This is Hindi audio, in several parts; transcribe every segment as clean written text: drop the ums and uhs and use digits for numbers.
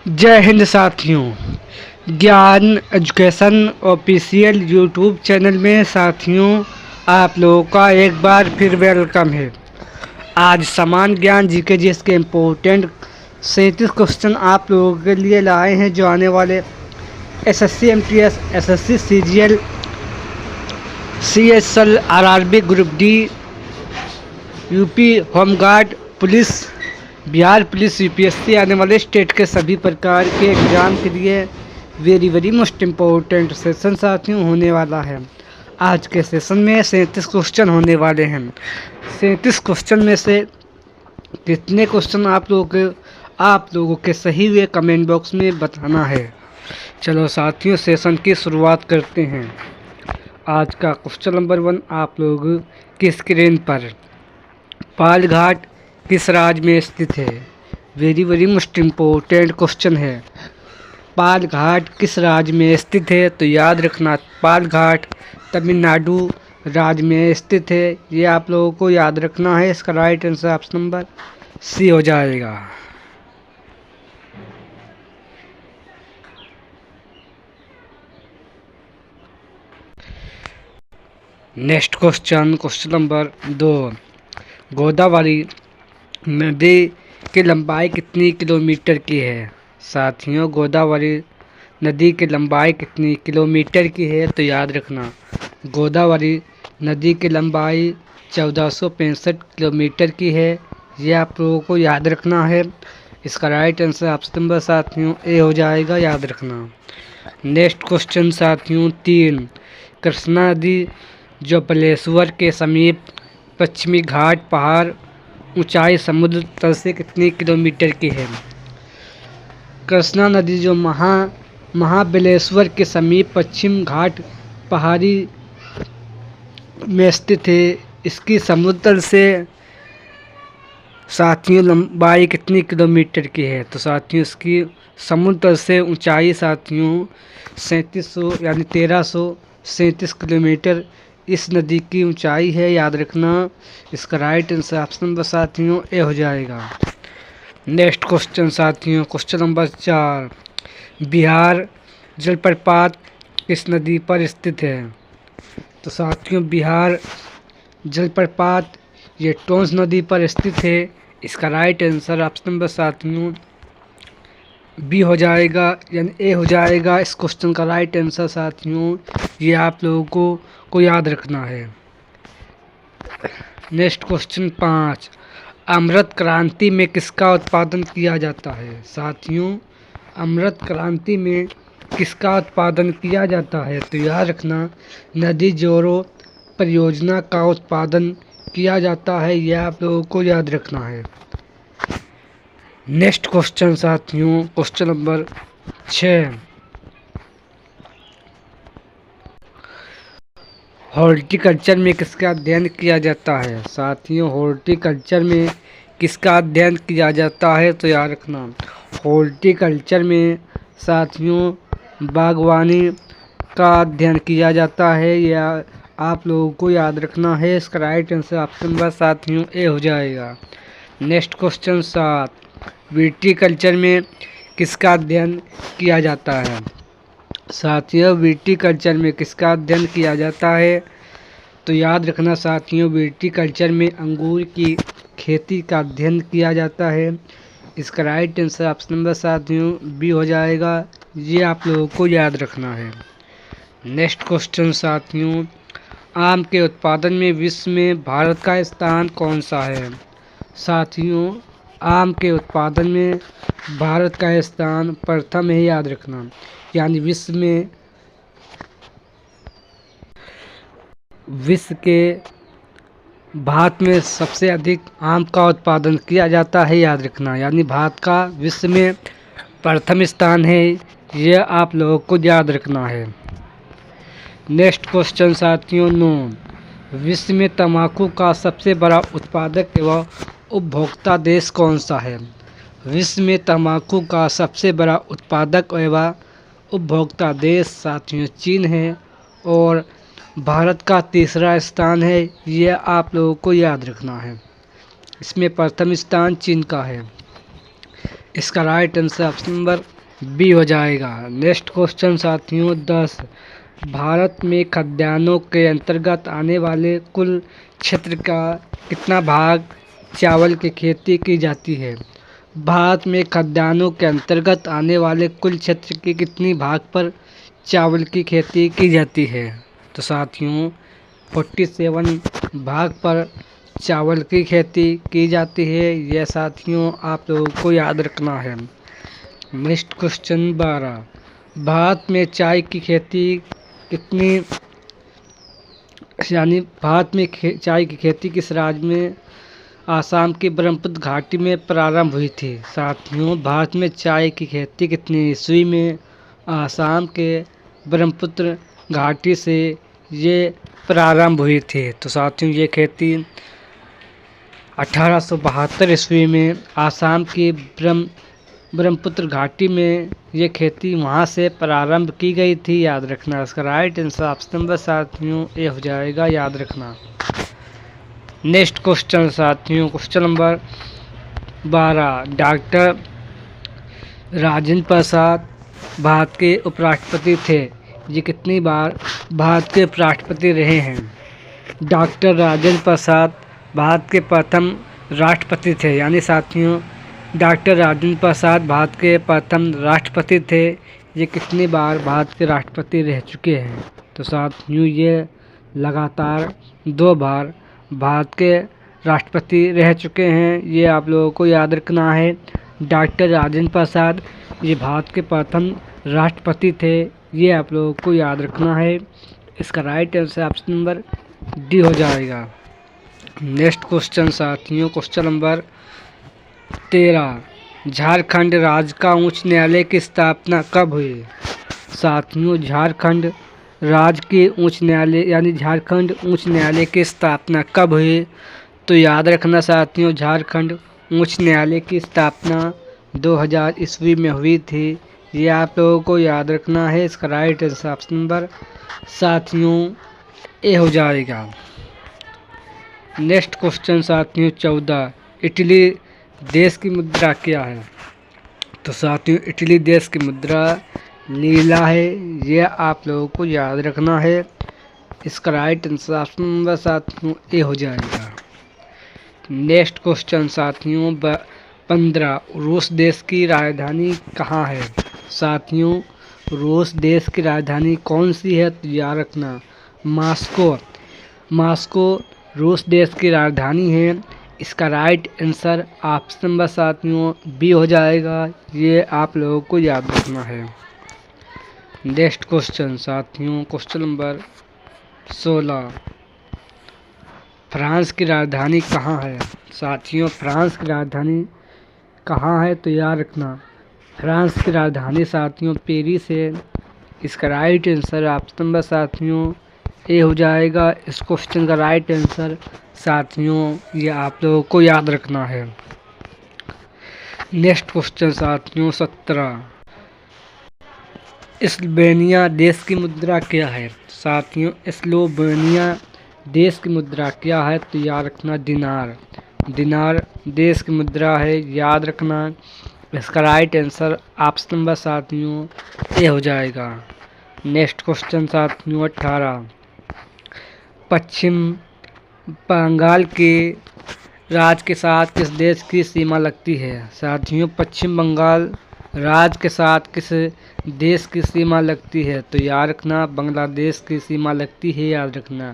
जय हिंद साथियों। ज्ञान एजुकेशन ऑफिशियल यूट्यूब चैनल में साथियों आप लोगों का एक बार फिर वेलकम है। आज समान ज्ञान जीके जीएस के इम्पोर्टेंट 37 क्वेश्चन आप लोगों के लिए लाए हैं जो आने वाले SSC MTS, SSC CGL, CSL, RRB, group D, UP home guard, police, Bihar police, UPSC आने वाले स्टेट के सभी प्रकार के एग्ज़ाम के लिए वेरी मोस्ट इम्पोर्टेंट सेशन साथियों होने वाला है। आज के सेशन में 37 क्वेश्चन होने वाले हैं। 37 क्वेश्चन में से कितने क्वेश्चन आप लोगों के सही हुए कमेंट बॉक्स में बताना है। चलो साथियों सेशन की शुरुआत करते हैं। आज का क्वेश्चन नंबर 1 आप लोग की स्क्रीन पर, पाल घाट किस राज्य में स्थित है? वेरी मोस्ट इम्पोर्टेंट क्वेश्चन है। पाल घाट किस राज्य में स्थित है? तो याद रखना पाल घाट तमिलनाडु राज्य में स्थित है। ये आप लोगों को याद रखना है। इसका right answer option number C हो जाएगा। नेक्स्ट क्वेश्चन नंबर 2, गोदावरी नदी की लंबाई कितनी किलोमीटर की है? साथियों गोदावरी नदी की लंबाई कितनी किलोमीटर की है? तो याद रखना गोदावरी नदी की लंबाई 1465 किलोमीटर की है। ये आप लोगों को याद रखना है। इसका राइट आंसर ऑप्शन नंबर साथियों ए हो जाएगा, याद रखना। नेक्स्ट क्वेश्चन साथियों 3, कृष्णा नदी जो बालेश्वर के समीप पश्चिमी घाट पहाड़ ऊंचाई समुद्र तल से कितनी किलोमीटर की है? कृष्णा नदी जो महाबलेश्वर के समीप पश्चिम घाट पहाड़ी में स्थित है, इसकी समुद्र तल से साथियों लंबाई कितनी किलोमीटर की है? तो साथियों इसकी समुद्र तल से ऊंचाई साथियों 3700 यानी 1337 किलोमीटर इस नदी की ऊंचाई है, याद रखना। इसका राइट आंसर ऑप्शन नंबर साथियों ए हो जाएगा। नेक्स्ट क्वेश्चन साथियों क्वेश्चन नंबर 4, बिहार जलप्रपात किस नदी पर स्थित है? तो साथियों बिहार जलप्रपात ये टोंस नदी पर स्थित है। इसका राइट आंसर ऑप्शन नंबर साथियों बी हो जाएगा यानी ए हो जाएगा। इस क्वेश्चन का राइट आंसर साथियों ये आप लोगों को याद रखना है। नेक्स्ट क्वेश्चन 5, अमृत क्रांति में किसका उत्पादन किया जाता है? साथियों अमृत क्रांति में किसका उत्पादन किया जाता है? तो याद रखना नदी जोड़ो परियोजना का उत्पादन किया जाता है। यह आप लोगों को याद रखना है। नेक्स्ट क्वेश्चन साथियों क्वेश्चन नंबर 6, हॉर्टिकल्चर में किसका अध्ययन किया जाता है? साथियों हॉर्टिकल्चर में किसका अध्ययन किया जाता है? तो याद रखना हॉर्टिकल्चर में साथियों बागवानी का अध्ययन किया जाता है। यह आप लोगों को याद रखना है। इसका राइट आंसर ऑप्शन नंबर साथियों ए हो जाएगा। नेक्स्ट क्वेश्चन 7, विटीकल्चर में किसका अध्ययन किया जाता है? साथियों विटीकल्चर में किसका अध्ययन किया जाता है? तो याद रखना साथियों विटीकल्चर में अंगूर की खेती का अध्ययन किया जाता है। इसका राइट आंसर ऑप्शन नंबर साथियों बी हो जाएगा। ये आप लोगों को याद रखना है। नेक्स्ट क्वेश्चन साथियों, आम के उत्पादन में विश्व में भारत का स्थान कौन सा है? साथियों आम के उत्पादन में भारत का स्थान प्रथम है, याद रखना। यानी विश्व के भारत में सबसे अधिक आम का उत्पादन किया जाता है, याद रखना। यानी भारत का विश्व में प्रथम स्थान है, यह आप लोगों को याद रखना है। नेक्स्ट क्वेश्चन साथियों 9, विश्व में तंबाकू का सबसे बड़ा उत्पादक एवं उपभोक्ता देश कौन सा है? विश्व में तंबाकू का सबसे बड़ा उत्पादक एवं उपभोक्ता देश साथियों चीन है और भारत का तीसरा स्थान है। यह आप लोगों को याद रखना है। इसमें प्रथम स्थान चीन का है। इसका right answer option number B हो जाएगा। नेक्स्ट क्वेश्चन साथियों 10, भारत में खाद्यान्नों के अंतर्गत आने वाले कुल क्षेत्र का कितना भाग चावल की खेती की जाती है? भारत में खाद्यान्नों के अंतर्गत आने वाले कुल क्षेत्र के कितनी भाग पर चावल की खेती की जाती है? तो साथियों 47 भाग पर चावल की खेती की जाती है। यह साथियों आप लोगों को याद रखना है। नेक्स्ट क्वेश्चन 12, भारत में चाय की खेती कितनी यानी भारत में चाय की खेती किस राज्य में आसाम की ब्रह्मपुत्र घाटी में प्रारंभ हुई थी? साथियों भारत में चाय की खेती कितनी ईस्वी में आसाम के ब्रह्मपुत्र घाटी से ये प्रारंभ हुई थी? तो साथियों ये खेती 1872 ईस्वी में आसाम की ब्रह्मपुत्र घाटी में ये खेती वहाँ से प्रारंभ की गई थी। याद रखना इसका राइट आंसर ऑप्शन नंबर साथियों ए हो जाएगा, याद रखना। नेक्स्ट क्वेश्चन साथियों question number 12, doctor Rajendra Prasad Bharat के उपराष्ट्रपति थे। ये कितनी बार भारत के उपराष्ट्रपति रहे हैं? डॉक्टर राजेंद्र प्रसाद भारत के प्रथम राष्ट्रपति थे। यानी साथियों डॉक्टर राजेंद्र प्रसाद भारत के प्रथम राष्ट्रपति थे। ये कितनी बार भारत के राष्ट्रपति रह चुके हैं? तो साथियों ये लगातार 2 बार भारत के राष्ट्रपति रह चुके हैं। ये आप लोगों को याद रखना है। डॉक्टर राजेंद्र प्रसाद ये भारत के प्रथम राष्ट्रपति थे। ये आप लोगों को याद रखना है। इसका right answer option number D हो जाएगा। नेक्स्ट क्वेश्चन साथियों क्वेश्चन नंबर 13, झारखंड राज्य का उच्च न्यायालय की स्थापना कब हुई? साथियों झारखंड राज्य के उच्च न्यायालय यानी झारखंड उच्च न्यायालय की स्थापना कब हुई? तो याद रखना साथियों झारखंड उच्च न्यायालय की स्थापना 2000 ईस्वी में हुई थी। ये आप लोगों को याद रखना है। इसका राइट आंसर ऑप्शन नंबर साथियों ए हो जाएगा। नेक्स्ट क्वेश्चन साथियों 14, इटली देश की मुद्रा क्या है? तो साथियों इटली देश की मुद्रा लीला है। यह आप लोगों को याद रखना है। इसका राइट आंसर ऑप्शन नंबर साथियों ए हो जाएगा। नेक्स्ट क्वेश्चन साथियों 15, रूस देश की राजधानी कहाँ है? साथियों रूस देश की राजधानी कौन सी है? तो याद रखना मॉस्को। मॉस्को रूस देश की राजधानी है। इसका राइट आंसर ऑप्शन नंबर साथियों बी हो जाएगा। ये आप लोगों को याद रखना है। नेक्स्ट क्वेश्चन साथियों क्वेश्चन नंबर 16, फ्रांस की राजधानी कहाँ है? साथियों फ्रांस की राजधानी कहाँ है? तो याद रखना फ्रांस की राजधानी साथियों पेरिस है। इसका राइट आंसर ऑप्शन नंबर साथियों ए हो जाएगा। इस क्वेश्चन का राइट आंसर साथियों ये आप लोगों को याद रखना है। नेक्स्ट क्वेश्चन साथियों 17, स्लोवेनिया देश की मुद्रा क्या है? साथियों स्लोवेनिया देश की मुद्रा क्या है? तो याद रखना दिनार। दिनार देश की मुद्रा है, याद रखना। इसका राइट आंसर ऑप्शन नंबर साथियों ए हो जाएगा। नेक्स्ट क्वेश्चन साथियों 18, पश्चिम बंगाल के राज्य के साथ किस देश की सीमा लगती है? साथियों पश्चिम बंगाल राज्य के साथ किस देश की सीमा लगती है? तो याद रखना बांग्लादेश की सीमा लगती है, याद रखना।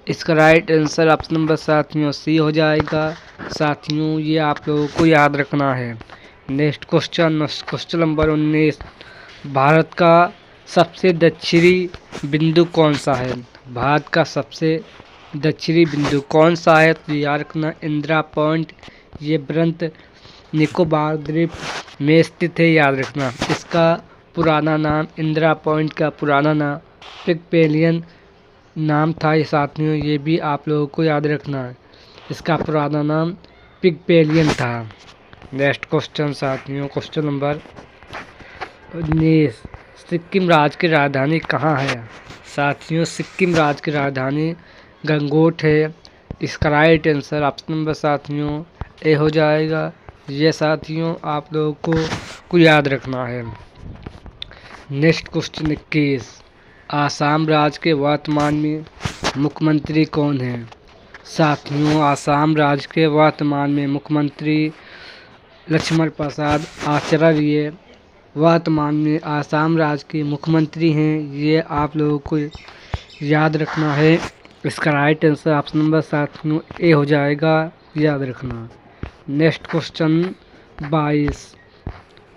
इसका राइट आंसर ऑप्शन नंबर साथियों सी हो जाएगा। साथियों ये आप लोगों को याद रखना है। नेक्स्ट क्वेश्चन नंबर 19, भारत का सबसे दक्षिणी बिंदु कौन सा है? भारत का सबसे दक्षिणी बिंदु कौन सा है? तो याद रखना इंदिरा पॉइंट। ये ब्रंत निकोबार द्वीप में स्थित है, याद रखना। इसका पुराना नाम इंदिरा पॉइंट का पुराना नाम पिगपेलियन नाम था। साथियों ये भी आप लोगों को याद रखना है। इसका पुराना नाम पिगपेलियन था। नेक्स्ट क्वेश्चन साथियों क्वेश्चन नंबर 19, सिक्किम राज्य की राजधानी कहाँ है? साथियों सिक्किम राज्य की राजधानी गंगोट है। इसका राइट आंसर ऑप्शन नंबर साथियों ए हो जाएगा। ये साथियों आप लोगों को याद रखना है। Next question 21। आसाम राज्य के वर्तमान में मुख्यमंत्री कौन है? साथियों, आसाम राज्य के वर्तमान में मुख्यमंत्री लक्ष्मण प्रसाद आचार्य वर्तमान में आसाम राज्य के मुख्यमंत्री हैं। ये आप लोगों को याद रखना है। इसका राइट आंसर ऑप्शन नंबर साथियों ए हो जाएगा, याद रखना। Next question 22।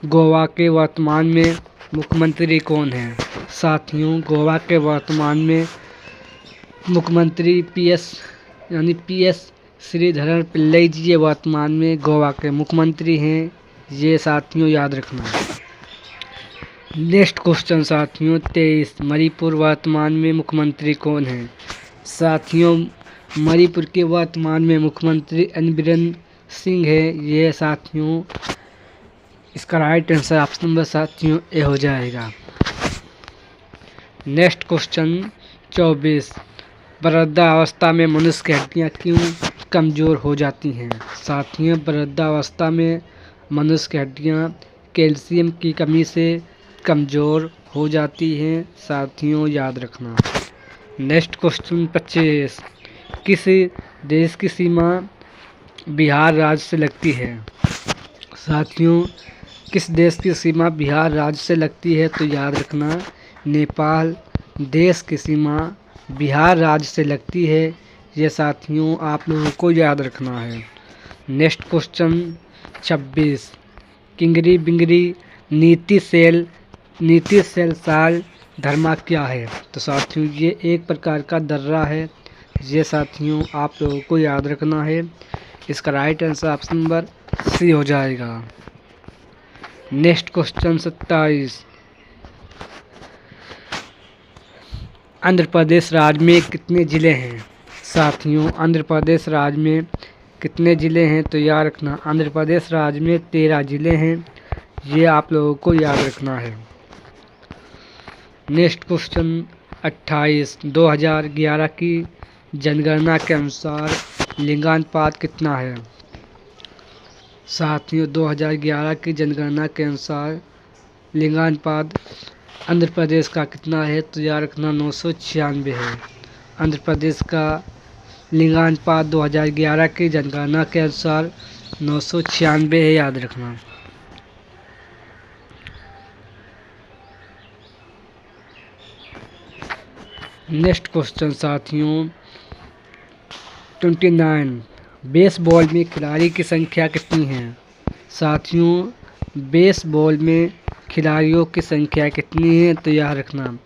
गोवा के वर्तमान में मुख्यमंत्री कौन है? साथियों, गोवा के वर्तमान में मुख्यमंत्री पीएस श्रीधरन पिल्लई जी ये वर्तमान में गोवा के मुख्यमंत्री हैं। ये साथियों याद रखना। नेक्स्ट क्वेश्चन साथियों 23। मणिपुर वर्तमान में मुख्यमंत्री कौन है? साथियों, मणिपुर के वर्तमान में मुख्यमंत्री एन बीरेन सिंह है। ये साथियों इसका राइट आंसर ऑप्शन नंबर साथियों ए हो जाएगा। Next question 24। वृद्धावस्था में मनुष्य की हड्डियाँ क्यों कमज़ोर हो जाती हैं? साथियों, वृद्धावस्था में मनुष्य की हड्डियाँ कैल्शियम की कमी से कमज़ोर हो जाती हैं। साथियों याद रखना। Next question 25। किस देश की सीमा बिहार राज्य से लगती है? साथियों, किस देश की सीमा बिहार राज्य से लगती है? तो याद रखना, नेपाल देश की सीमा बिहार राज्य से लगती है। ये साथियों आप लोगों को याद रखना है। Next question 26। किंगरी बिंगरी नीति सेल साल धर्मा क्या है? तो साथियों ये एक प्रकार का दर्रा है। ये साथियों आप लोगों को याद रखना है। इसका right answer option number C हो जाएगा। Next question 27। आंध्र प्रदेश राज्य में कितने ज़िले हैं? साथियों, आंध्र प्रदेश राज्य में कितने ज़िले हैं? तो याद रखना, आंध्र प्रदेश राज्य में 13 ज़िले हैं। ये आप लोगों को याद रखना है। Next question 28। 2011 की जनगणना के अनुसार लिंगानुपात कितना है? साथियों, 2011 की जनगणना के अनुसार लिंगानुपात आंध्र प्रदेश का कितना है? तो याद रखना 996 है। आंध्र प्रदेश का लिंगानुपात 2011 की जनगणना के अनुसार 996 है, याद रखना। नेक्स्ट क्वेश्चन साथियों 29। बेसबॉल में खिलाड़ी की संख्या कितनी है? साथियों, बेसबॉल में खिलाड़ियों की संख्या कितनी है? तो याद रखना,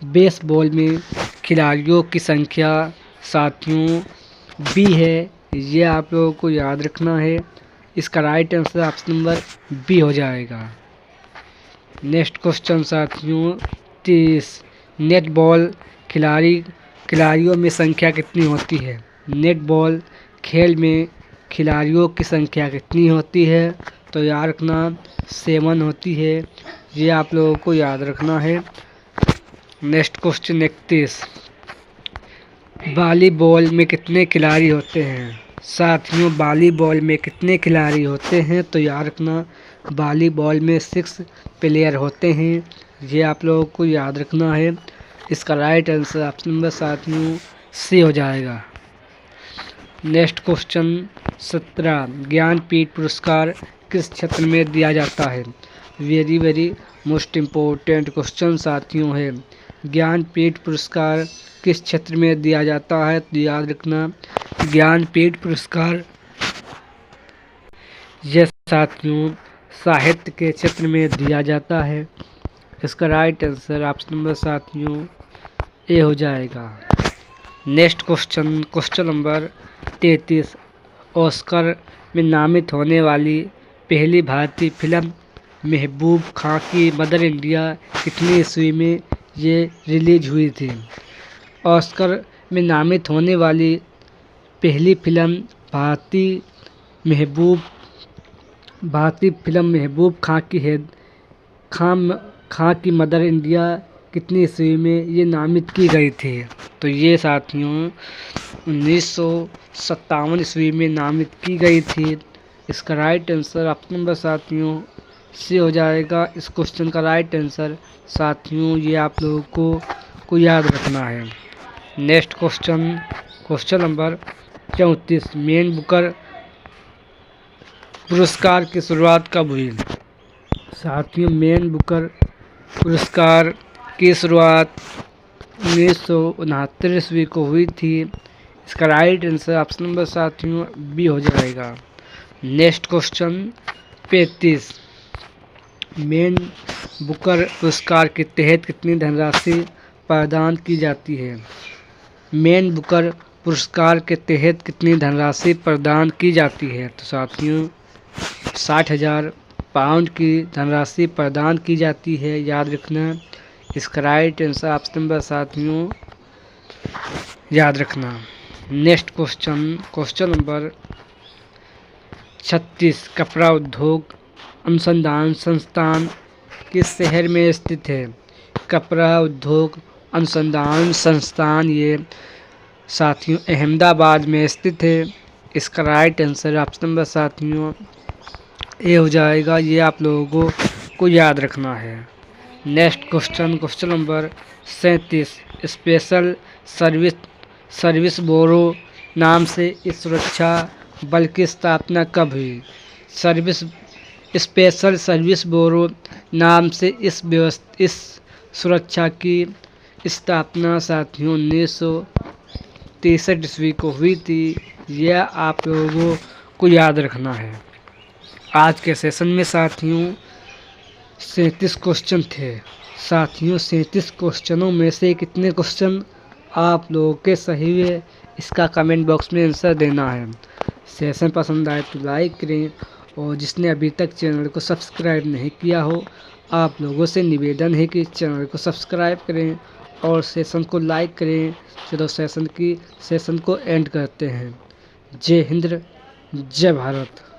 बेसबॉल में खिलाड़ियों की संख्या साथियों बी है। ये आप लोगों को याद रखना है। इसका right answer option number B हो जाएगा। नेक्स्ट क्वेश्चन साथियों 30। नेटबॉल खिलाड़ियों में संख्या कितनी होती है? नेटबॉल खेल में खिलाड़ियों की संख्या कितनी होती है? तो याद रखना 7 होती है। ये आप लोगों को याद रखना है। Next question 31। वॉलीबॉल में कितने खिलाड़ी होते हैं? साथियों, वॉलीबॉल में कितने खिलाड़ी होते हैं? तो याद रखना, वॉलीबॉल में 6 प्लेयर होते हैं। ये आप लोगों को याद रखना है। इसका राइट आंसर ऑप्शन नंबर साथियों सी हो जाएगा। Next question 17। ज्ञानपीठ पुरस्कार किस क्षेत्र में दिया जाता है? वेरी मोस्ट इम्पोर्टेंट क्वेश्चन साथियों है। ज्ञानपीठ पुरस्कार किस क्षेत्र में दिया जाता है? तो याद रखना, ज्ञानपीठ पुरस्कार यह साथियों साहित्य के क्षेत्र में दिया जाता है। इसका राइट आंसर ऑप्शन नंबर साथियों ए हो जाएगा। Next question number 33। ऑस्कर में नामित होने वाली पहली भारतीय फिल्म महबूब खां की मदर इंडिया कितनी ईस्वी में ये रिलीज हुई थी? ऑस्कर में नामित होने वाली पहली फिल्म भारतीय फिल्म महबूब खां की है। खां की मदर इंडिया कितनी ईस्वी में ये नामित की गई थी? तो ये साथियों 1957 ईस्वी में नामित की गई थी। इसका राइट आंसर ऑप्शन नंबर साथियों सी हो जाएगा इस क्वेश्चन का राइट आंसर। साथियों ये आप लोगों को याद रखना है। Next question, question number 34, man Booker पुरस्कार की शुरुआत कब हुई? साथियों मैन बुकर पुरस्कार की शुरुआत 1969 ईस्वी को हुई थी। इसका राइट आंसर ऑप्शन नंबर साथियों बी हो जाएगा। नेक्स्ट क्वेश्चन 35, मैन बुकर पुरस्कार के तहत कितनी धनराशि प्रदान की जाती है? मैन बुकर पुरस्कार के तहत कितनी धनराशि प्रदान की जाती है? तो साथियों 60,000 पाउंड की धनराशि प्रदान की जाती है, याद रखना। इसका राइट आंसर ऑप्शन नंबर साथियों याद रखना। नेक्स्ट क्वेश्चन, क्वेश्चन नंबर 36, कपड़ा उद्योग अनुसंधान संस्थान किस शहर में स्थित है? कपड़ा उद्योग अनुसंधान संस्थान ये साथियों अहमदाबाद में स्थित है। इसका राइट आंसर ऑप्शन नंबर साथियों ए हो जाएगा। ये आप लोगों को याद रखना है। Next question, question number 37, special service bureau नाम से इस सुरक्षा बल की स्थापना कब हुई? स्पेशल सर्विस ब्यूरो नाम से इस सुरक्षा की स्थापना साथियों 1963 ईस्वी को हुई थी। यह आप लोगों को याद रखना है। आज के सेशन में साथियों 37 क्वेश्चन थे। साथियों 37 क्वेश्चनों में से कितने क्वेश्चन आप लोगों के सही है, इसका कमेंट बॉक्स में आंसर देना है। सेशन पसंद आए तो लाइक करें, और जिसने अभी तक चैनल को सब्सक्राइब नहीं किया हो, आप लोगों से निवेदन है कि चैनल को सब्सक्राइब करें और सेशन को लाइक करें। चलो सेशन को एंड करते हैं। जय हिंद, जय भारत।